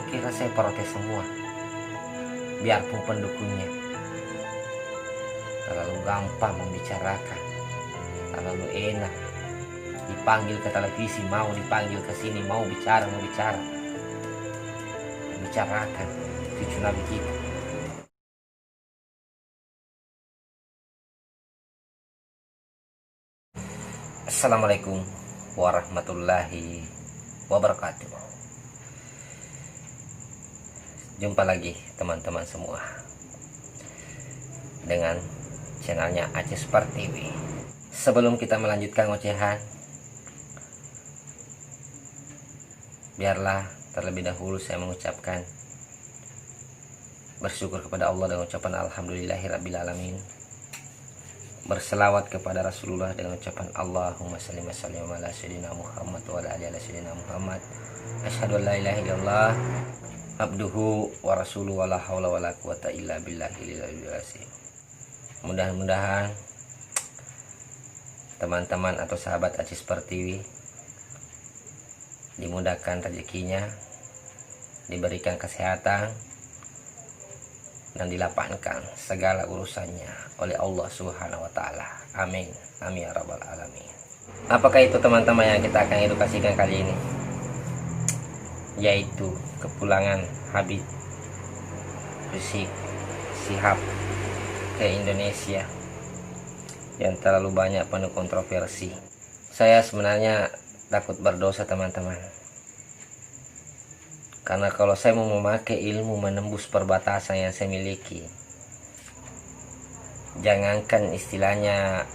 kira saya protes semua? Biarpun pendukungnya terlalu gampang membicarakan, terlalu enak, dipanggil ke televisi mau, dipanggil ke sini mau bicara, membicarakan cucu Nabi kita. Assalamualaikum warahmatullahi wabarakatuh. Jumpa lagi teman-teman semua dengan channelnya Aceh Spar TV. Sebelum kita melanjutkan ocehan, biarlah terlebih dahulu saya mengucapkan bersyukur kepada Allah dengan ucapan alhamdulillahirabbil berselawat kepada Rasulullah dengan ucapan Allahumma salli wa sallim ala sayyidina Muhammad wa ala alihi sayyidina Muhammad. Asyhadu an la ilaha illallah abduhu wa rasuluhu wa la haula wa la quwata illa billahil aliyyil azim. Mudah-mudahan teman-teman atau sahabat Aceh Spar TV dimudahkan rezekinya, diberikan kesehatan, dan dilapangkan segala urusannya oleh Allah Subhanahu wa taala. Amin. Amin ya rabbal alamin. Apakah itu teman-teman yang kita akan edukasikan kali ini? Yaitu kepulangan Habib Rizik Syihab ke Indonesia yang terlalu banyak penuh kontroversi. Saya sebenarnya takut berdosa teman-teman, karena kalau saya mau memakai ilmu menembus perbatasan yang saya miliki, jangankan istilahnya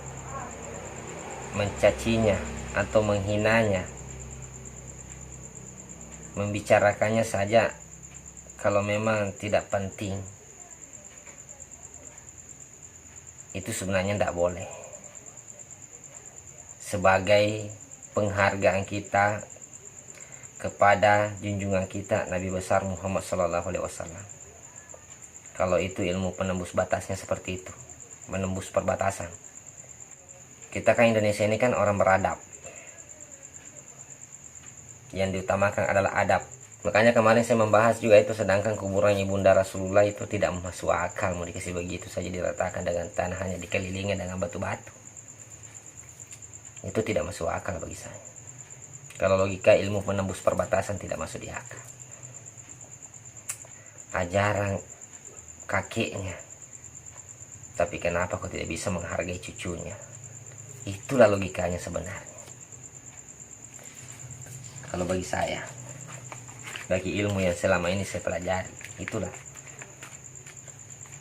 mencacinya atau menghinanya, membicarakannya saja kalau memang tidak penting, itu sebenarnya tidak boleh. Sebagai penghargaan kita kepada junjungan kita Nabi besar Muhammad SAW. Kalau itu ilmu penembus batasnya seperti itu, menembus perbatasan. Kita kan Indonesia ini kan orang beradab, yang diutamakan adalah adab. Makanya kemarin saya membahas juga itu, sedangkan kuburan ibunda Rasulullah itu tidak masuk akal mau dikasih begitu saja diratakan dengan tanah, hanya dikelilingi dengan batu-batu. Itu tidak masuk akal bagi saya. Kalau logika ilmu menembus perbatasan tidak masuk di akal. Ajaran kakeknya, tapi kenapa kau tidak bisa menghargai cucunya? Itulah logikanya sebenarnya. Kalau bagi saya, bagi ilmu yang selama ini saya pelajari, itulah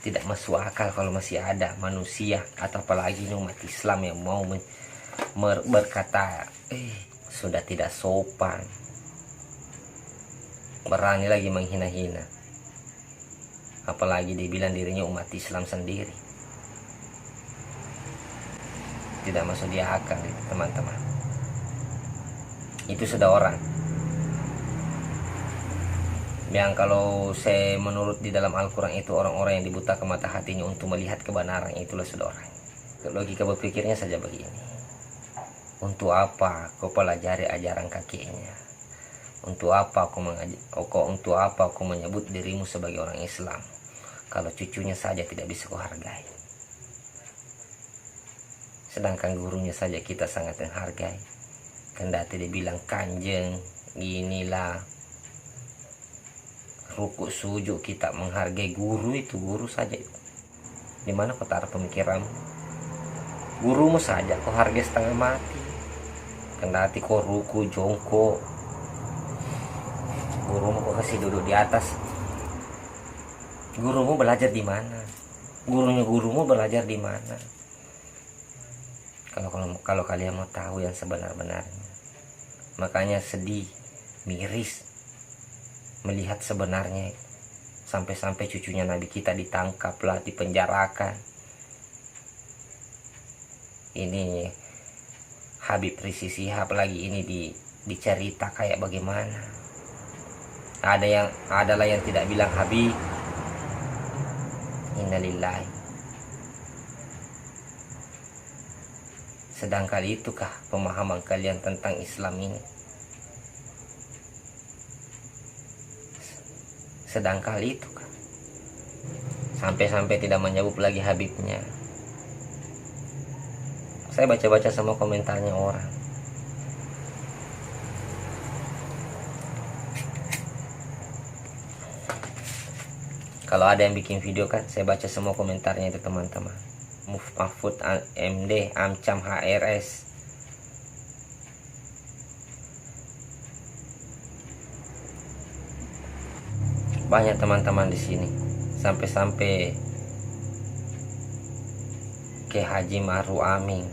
tidak masuk akal kalau masih ada manusia atau apalagi umat Islam yang mau berkata sudah tidak sopan, berani lagi menghina-hina, apalagi dibilang dirinya umat Islam sendiri. Tidak masuk di akal teman-teman. Itu sudah orang yang kalau saya menurut di dalam Al-Quran itu orang-orang yang dibutakan mata hatinya untuk melihat kebenaran, itulah sudah orang. Logika berpikirnya saja begini: untuk apa kau pelajari ajaran kakeknya? Untuk apa kau menyebut dirimu sebagai orang Islam kalau cucunya saja tidak bisa kau hargai? Sedangkan gurunya saja kita sangat menghargai. Kendati dibilang kanjeng, inilah rukuk sujud, kita menghargai guru itu, guru saja itu. Di mana kau taruh pemikiranmu? Gurumu saja kau hargai setengah mati. Kendati kau ruku jongkok, gurumu kau kasih duduk di atas. Gurumu belajar di mana? Gurumu belajar di mana? Kalau kalian mau tahu yang sebenar-benarnya, makanya sedih, miris melihat sebenarnya, sampai-sampai cucunya Nabi kita ditangkaplah, dipenjarakan. Ini Habib Rizik Syihab lagi ini dicerita kayak bagaimana. Adalah yang tidak bilang Habib, innalillahi. Sedangkan itukah pemahaman kalian tentang Islam ini? sedangkal itu kan. Sampai-sampai tidak menyebut lagi Habibnya. Saya baca-baca semua komentarnya orang. Kalau ada yang bikin video kan, saya baca semua komentarnya itu teman-teman. Mahfud MD, Amcam HRS. Banyak teman-teman di sini. Sampai-sampai ke Haji Maruf Amin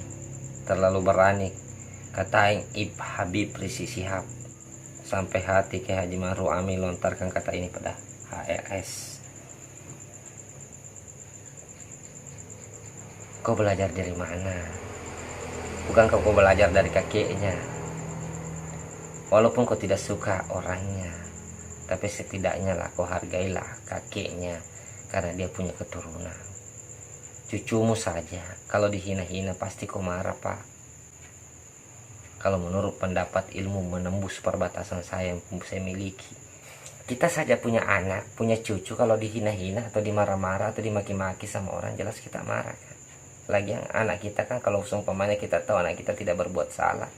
terlalu berani katain Habib Rizik Syihab. Sampai hati ke Haji Maruf Amin lontarkan kata ini pada HRS. Kau belajar dari mana? Bukankah kau belajar dari kakeknya? Walaupun kau tidak suka orangnya, tapi setidaknya lah kau hargailah kakeknya, karena dia punya keturunan. Cucumu saja kalau dihina-hina pasti kau marah, Pak. Kalau menurut pendapat ilmu menembus perbatasan saya yang saya miliki, kita saja punya anak, punya cucu, kalau dihina-hina atau dimarah-marah atau dimaki-maki sama orang, jelas kita marah kan. Lagi yang anak kita kan, kalau umpamanya kita tahu anak kita tidak berbuat salah,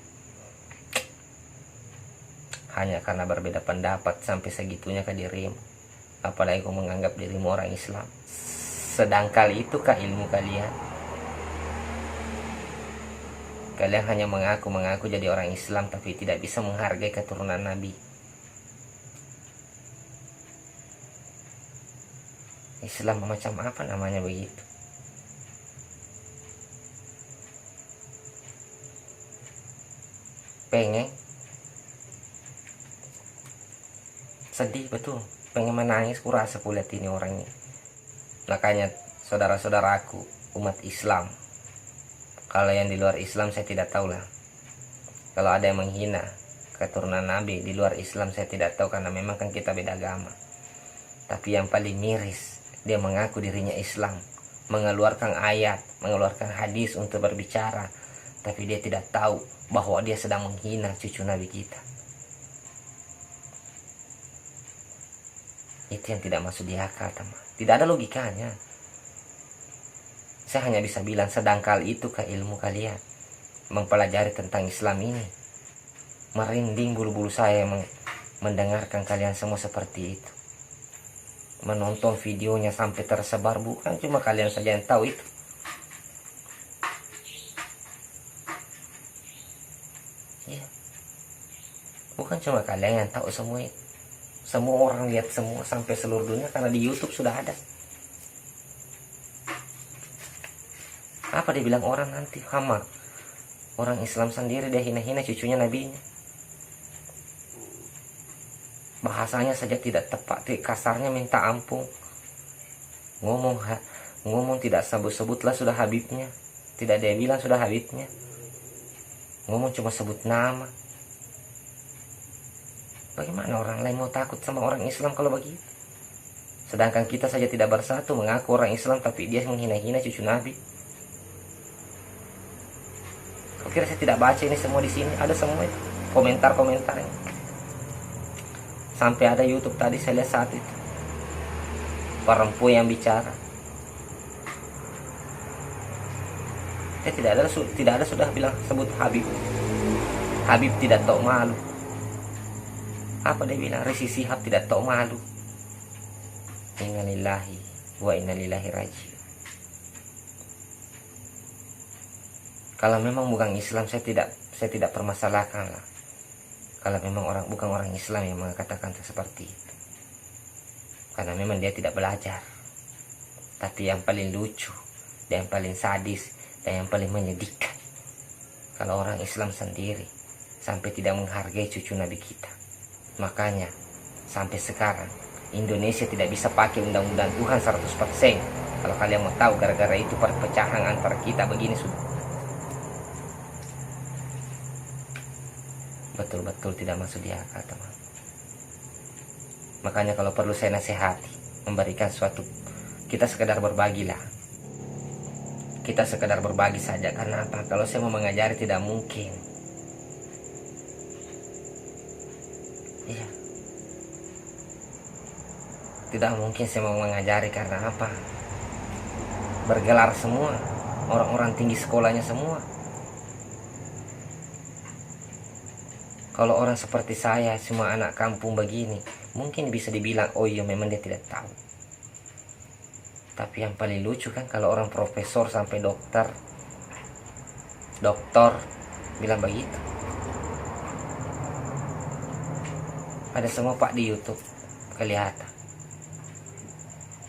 hanya karena berbeda pendapat sampai segitunya ke dirimu. Apalagi kau menganggap dirimu orang Islam. Sedangkal itu kah ilmu kalian? Kalian hanya mengaku jadi orang Islam, tapi tidak bisa menghargai keturunan Nabi. Islam macam apa namanya begitu? Pengen sedih betul, pengen menangis, kurasa kulihat ini orangnya. Makanya saudara-saudaraku umat Islam, kalau yang di luar Islam saya tidak tahu lah. Kalau ada yang menghina keturunan Nabi di luar Islam saya tidak tahu, karena memang kan kita beda agama. Tapi yang paling miris, dia mengaku dirinya Islam, mengeluarkan ayat, mengeluarkan hadis untuk berbicara, tapi dia tidak tahu bahwa dia sedang menghina cucu Nabi kita. Itu yang tidak masuk di akal, teman. Tidak ada logikanya. Saya hanya bisa bilang, sedangkal itu ke ilmu kalian mempelajari tentang Islam ini. Merinding bulu-bulu saya mendengarkan kalian semua seperti itu. Menonton videonya sampai tersebar, bukan cuma kalian saja yang tahu itu. Ya. Bukan cuma kalian yang tahu semua itu. Semua orang lihat semua sampai seluruh dunia, karena di YouTube sudah ada. Apa dia bilang orang nanti hama? Orang Islam sendiri dia hina-hina cucunya nabinya. Bahasanya saja tidak tepat, kasarnya minta ampun. Ngomong tidak sebut-sebutlah sudah Habibnya. Tidak dia bilang sudah Habibnya. Ngomong cuma sebut nama. Bagaimana orang lain mau takut sama orang Islam kalau begitu? Sedangkan kita saja tidak bersatu, mengaku orang Islam tapi dia menghina-hina cucu Nabi. Kau kira saya tidak baca ini semua di sini? Ada semua itu, komentar-komentarnya. Sampai ada YouTube tadi saya lihat saat itu, perempuan yang bicara. Tidak ada sudah bilang sebut Habib. Habib tidak tahu malu. Apa dia bilang? Rizik Syihab tidak tahu malu. Innalillahi wa inna ilaihi raji'un. Kalau memang bukan Islam saya tidak permasalahkan lah. Kalau memang bukan orang Islam yang mengatakan seperti itu, karena memang dia tidak belajar. Tapi yang paling lucu dan yang paling sadis dan yang paling menyedihkan, kalau orang Islam sendiri sampai tidak menghargai cucu Nabi kita. Makanya sampai sekarang Indonesia tidak bisa pakai undang-undang Tuhan 100%. Kalau kalian mau tahu, gara-gara itu perpecahan antara kita begini sudah. Betul-betul tidak masuk di akal, teman. Makanya kalau perlu saya nasihati, memberikan suatu, kita sekedar berbagilah. Kita sekedar berbagi saja. Karena apa? Kalau saya mau mengajari tidak mungkin. Iya. Tidak mungkin saya mau mengajari, karena apa? Bergelar semua, orang-orang tinggi sekolahnya semua. Kalau orang seperti saya, semua anak kampung begini, mungkin bisa dibilang, oh iya memang dia tidak tahu. Tapi yang paling lucu kan kalau orang profesor sampai dokter bilang begitu. Ada semua Pak di YouTube, kelihatan.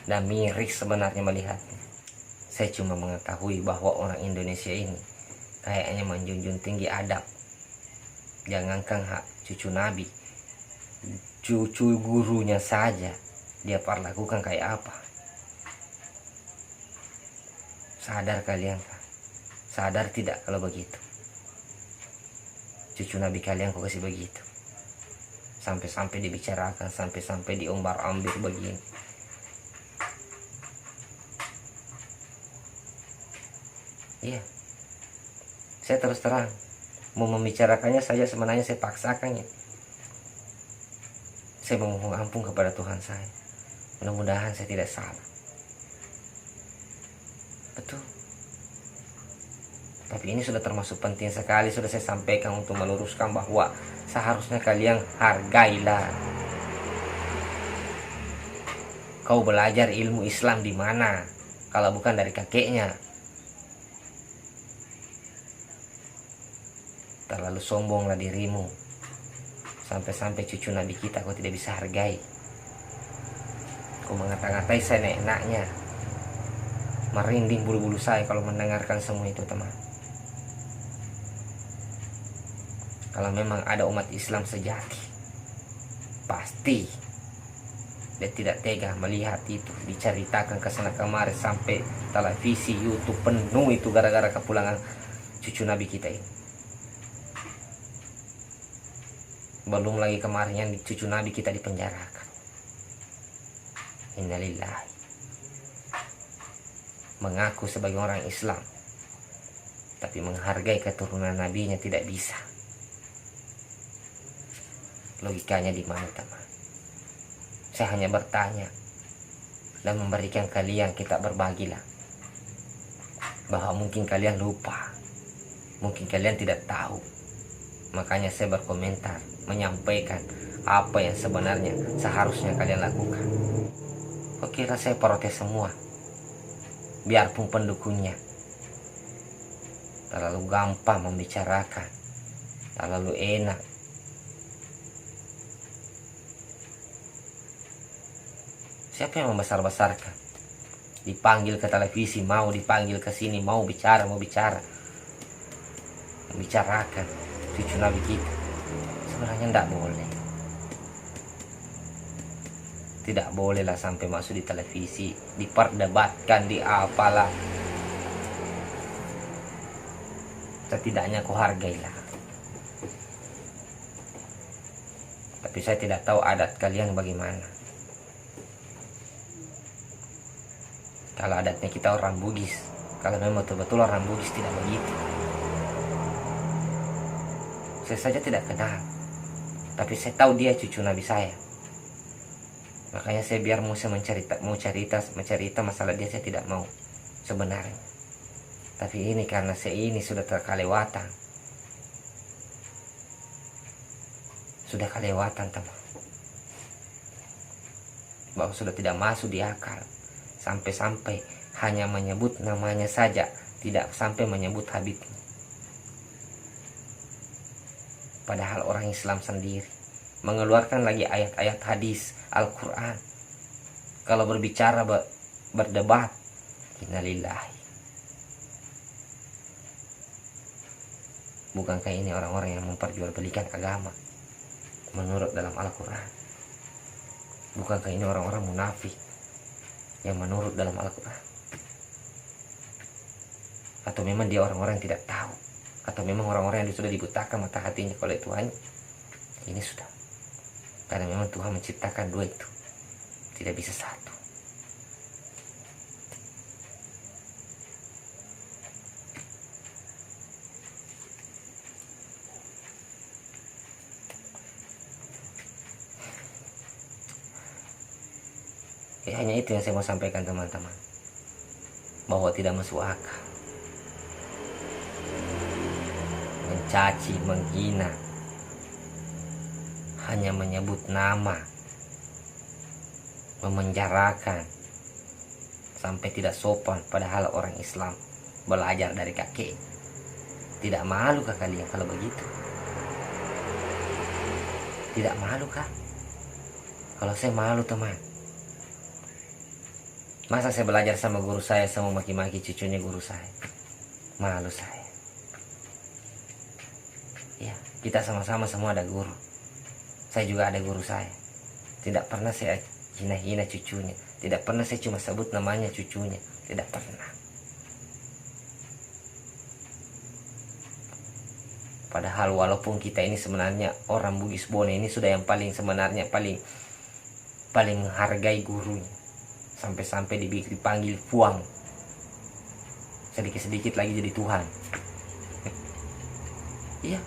Dan miris sebenarnya melihatnya. Saya cuma mengetahui bahwa orang Indonesia ini kayaknya menjunjung tinggi adab. Jangankan hak cucu Nabi, cucu gurunya saja dia perlakukan kayak apa. Sadar kalian kan? Sadar tidak kalau begitu? Cucu Nabi kalian kok kasih begitu? Sampai-sampai dibicarakan, sampai-sampai diombar-ambir begini. Iya, saya terus terang mau membicarakannya saja, sebenarnya saya paksakannya. Saya memohon ampun kepada Tuhan saya. Mudah-mudahan saya tidak salah. Betul. Tapi ini sudah termasuk penting sekali, sudah saya sampaikan untuk meluruskan bahwa seharusnya kalian hargailah. Kau belajar ilmu Islam di mana kalau bukan dari kakeknya? Terlalu sombonglah dirimu. Sampai-sampai cucu Nabi kita kau tidak bisa hargai. Kau mengata-ngatai saya enaknya. Merinding bulu-bulu saya kalau mendengarkan semua itu, teman. Kalau memang ada umat Islam sejati, pasti dia tidak tega melihat itu diceritakan ke sana kemari, sampai televisi, YouTube penuh itu gara-gara kepulangan cucu Nabi kita ini. Belum lagi kemarin yang cucu Nabi kita dipenjarakan. Innalillahi. Mengaku sebagai orang Islam, tapi menghargai keturunan nabinya tidak bisa. Logikanya di mana, teman? Saya hanya bertanya dan memberikan kalian, kita berbagilah. Bahwa mungkin kalian lupa, mungkin kalian tidak tahu. Makanya saya berkomentar, menyampaikan apa yang sebenarnya seharusnya kalian lakukan. Kok kira saya protes semua? Biarpun pendukungnya terlalu gampang membicarakan, terlalu enak. Siapa yang membesar-besarkan? Dipanggil ke televisi, mau dipanggil ke sini, mau bicara, membicarakan cucu Nabi kita. Sebenarnya tidak boleh. Tidak bolehlah sampai masuk di televisi, diperdebatkan, di apalah. Setidaknya kau hargailah. Tapi saya tidak tahu adat kalian bagaimana. Kalau adatnya kita orang Bugis, kalau memang betul-betul orang Bugis tidak begitu. Saya saja tidak kenal, tapi saya tahu dia cucu Nabi saya. Makanya saya biar mau mencerita masalah dia, saya tidak mau sebenarnya. Tapi ini karena saya ini sudah terkalewatan. Sudah kalewatan, teman. Bahwa sudah tidak masuk di akal. Sampai-sampai hanya menyebut namanya saja, tidak sampai menyebut Habibnya. Padahal orang Islam sendiri mengeluarkan lagi ayat-ayat hadis Al-Quran. Kalau berbicara, berdebat, innalillahi. Bukankah ini orang-orang yang memperjualbelikan agama menurut dalam Al-Quran? Bukankah ini orang-orang munafik yang menurut dalam Al-Quran? Atau memang dia orang-orang yang tidak tahu? Atau memang orang-orang yang sudah dibutakan mata hatinya oleh Tuhan? Ini sudah. Karena memang Tuhan menciptakan dua itu, tidak bisa satu. Hanya itu yang saya mau sampaikan teman-teman, bahwa tidak masuk akal mencaci, menghina, hanya menyebut nama, memenjarakan, sampai tidak sopan, padahal orang Islam belajar dari kakek. Tidak malu kah kalian kalau begitu? Tidak malu kah? Kalau saya malu teman. Masa saya belajar sama guru saya, sama maki-maki cucunya guru saya? Malu saya. Ya, kita sama-sama semua ada guru. Saya juga ada guru saya. Tidak pernah saya hina-hina cucunya. Tidak pernah saya cuma sebut namanya cucunya. Tidak pernah. Padahal walaupun kita ini sebenarnya orang Bugis Bone ini sudah yang paling sebenarnya paling menghargai gurunya. Sampai-sampai dipanggil Fuang. Sedikit-sedikit lagi jadi Tuhan. Iya.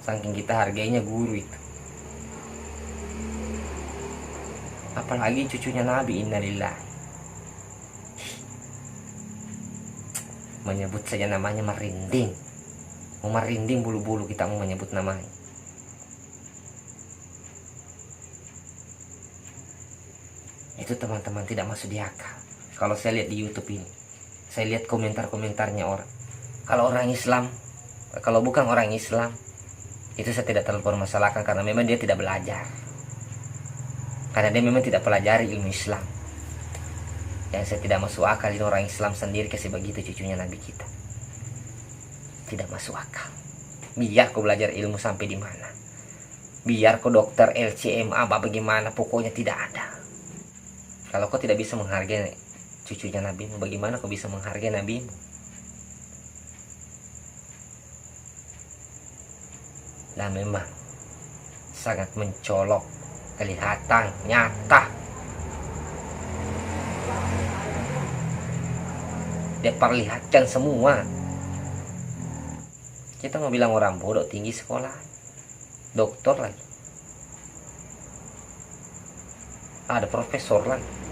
Saking kita hargainya guru itu. Apalagi cucunya Nabi, innalillah. Menyebut saja namanya merinding. Merinding bulu-bulu kita mau menyebut namanya. Itu teman-teman tidak masuk di akal. Kalau saya lihat di YouTube ini, saya lihat komentar-komentarnya orang. Kalau orang Islam, kalau bukan orang Islam, itu saya tidak terlalu permasalahkan karena memang dia tidak belajar. Karena dia memang tidak pelajari ilmu Islam. Yang saya tidak masuk akal ini orang Islam sendiri kasih begitu cucunya Nabi kita. Tidak masuk akal. Biar kau belajar ilmu sampai di mana, biar kau dokter LCM apa bagaimana, pokoknya tidak ada. Kalau kau tidak bisa menghargai cucunya Nabimu, bagaimana kau bisa menghargai Nabimu? Dan memang sangat mencolok, kelihatan nyata. Dia perlihatkan semua. Kita mau bilang orang bodoh, tinggi sekolah, doktor lagi, ada profesor lagi.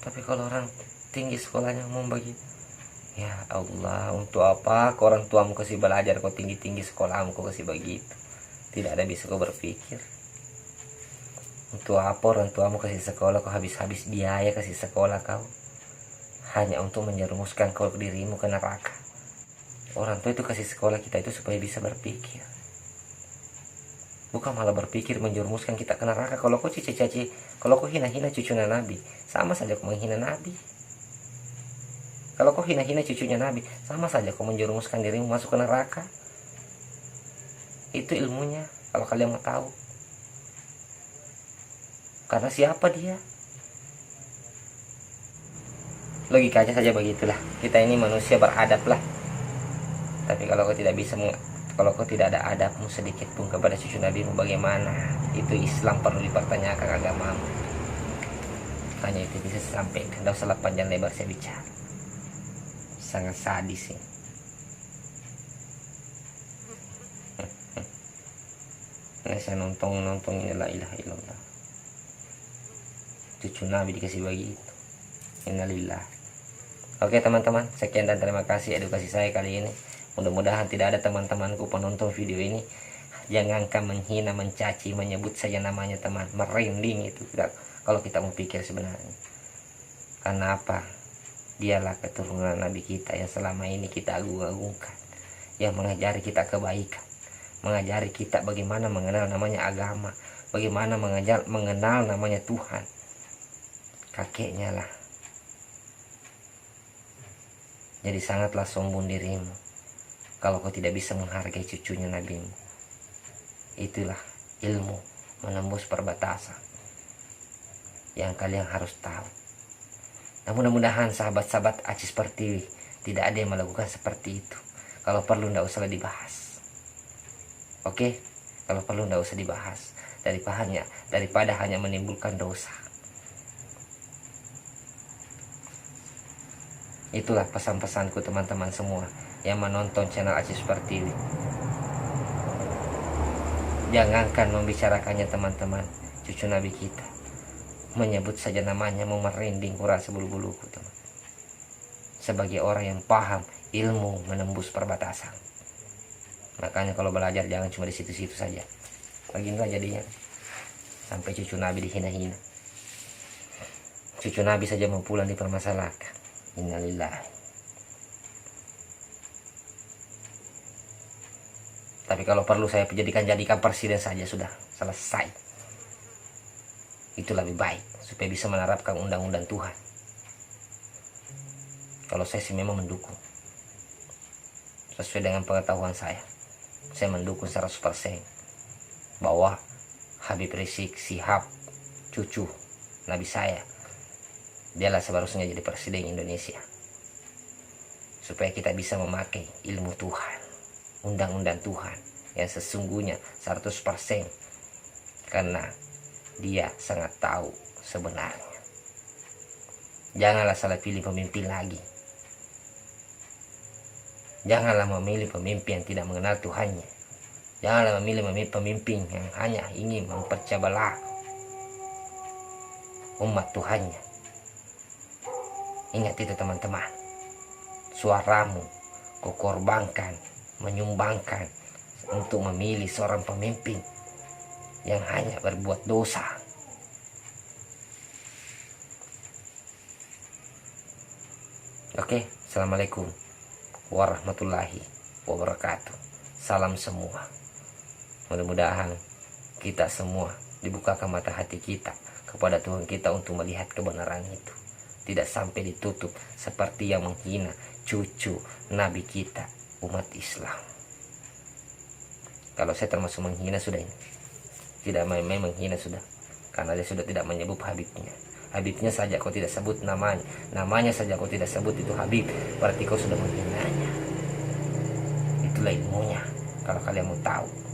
Tapi kalau orang tinggi sekolahnya mau bagi, ya Allah, untuk apa kau orang tuamu kasih belajar, kau tinggi-tinggi sekolahmu kau kasih begitu? Tidak ada bisa kau berpikir. Untuk apa orang tuamu kasih sekolah, kau habis-habis biaya kasih sekolah kau, hanya untuk menjerumuskan kau dirimu ke neraka. Orang tua itu kasih sekolah kita itu supaya bisa berpikir, bukan malah berpikir menjerumuskan kita ke neraka. Kalau kau cici-cici, kalau kau hina-hina cucunya Nabi, sama saja kau menghina Nabi. Kalau kau hina-hina cucunya Nabi, sama saja kau menjerumuskan dirimu masuk ke neraka. Itu ilmunya, kalau kalian mau tahu. Karena siapa dia? Logikanya saja begitulah. Kita ini manusia beradab lah. Tapi kalau kau tidak bisa, kalau kau tidak ada adabmu sedikit pun kepada cucu Nabimu, bagaimana? Itu Islam perlu dipertanyakan agamamu. Hanya itu bisa saya sampaikan. Tidak usah panjang lebar saya bicara. Sangat sadis sih. Nah, saya nonton ini la ilaha illallah. Cucu Nabi dikasih begitu. Innalillah. Oke teman-teman, sekian dan terima kasih edukasi saya kali ini. Mudah-mudahan tidak ada teman-temanku penonton video ini jangankan menghina, mencaci, menyebut saja namanya teman, merinding itu tidak. Kalau kita mau pikir sebenarnya, karena apa? Dialah keturunan Nabi kita yang selama ini kita agung-agungkan, yang mengajari kita kebaikan, mengajari kita bagaimana mengenal namanya agama, bagaimana mengenal namanya Tuhan. Kakeknya lah. Jadi sangatlah sombong dirimu kalau kau tidak bisa menghargai cucunya Nabimu. Itulah ilmu menembus perbatasan yang kalian harus tahu. Nah, mudah-mudahan sahabat-sahabat Acis Pertiwi tidak ada yang melakukan seperti itu. Kalau perlu tidak usah dibahas. Oke? Kalau perlu tidak usah dibahas. Daripada hanya menimbulkan dosa. Itulah pesan-pesanku teman-teman semua yang menonton channel Acis Pertiwi. Jangankan membicarakannya teman-teman, cucu Nabi kita, menyebut saja namanya mau merinding kurasa bulu-buluku, teman. Sebagai orang yang paham ilmu menembus perbatasan. Makanya kalau belajar jangan cuma di situ-situ saja. Beginilah jadinya. Sampai cucu Nabi dihina-hina. Cucu Nabi saja mau pulang dipermasalahkan. Innalillahi. Tapi kalau perlu saya jadikan presiden saja sudah selesai. Itu lebih baik supaya bisa menerapkan undang-undang Tuhan. Kalau saya sih memang mendukung. Sesuai dengan pengetahuan saya mendukung 100% bahwa Habib Rizik Syihab, cucu Nabi saya, dialah seharusnya jadi presiden Indonesia. Supaya kita bisa memakai ilmu Tuhan, undang-undang Tuhan yang sesungguhnya 100%, karena dia sangat tahu sebenarnya. Janganlah salah pilih pemimpin lagi. Janganlah memilih pemimpin yang tidak mengenal Tuhannya. Janganlah memilih pemimpin yang hanya ingin memecah belah umat Tuhannya. Ingat itu teman-teman. Suaramu kau korbankan, menyumbangkan untuk memilih seorang pemimpin yang hanya berbuat dosa. Oke, assalamualaikum warahmatullahi wabarakatuh. Salam semua. Mudah-mudahan kita semua dibukakan mata hati kita kepada Tuhan kita untuk melihat kebenaran itu. Tidak sampai ditutup seperti yang menghina cucu Nabi kita, umat Islam. Kalau saya termasuk menghina sudah ini. Tidak main-main menghina sudah. Karena dia sudah tidak menyebut Habibnya. Habibnya saja kau tidak sebut namanya. Namanya saja kau tidak sebut itu Habib. Berarti kau sudah menghinanya. Itulah ilmunya. Kalau kalian mau tahu.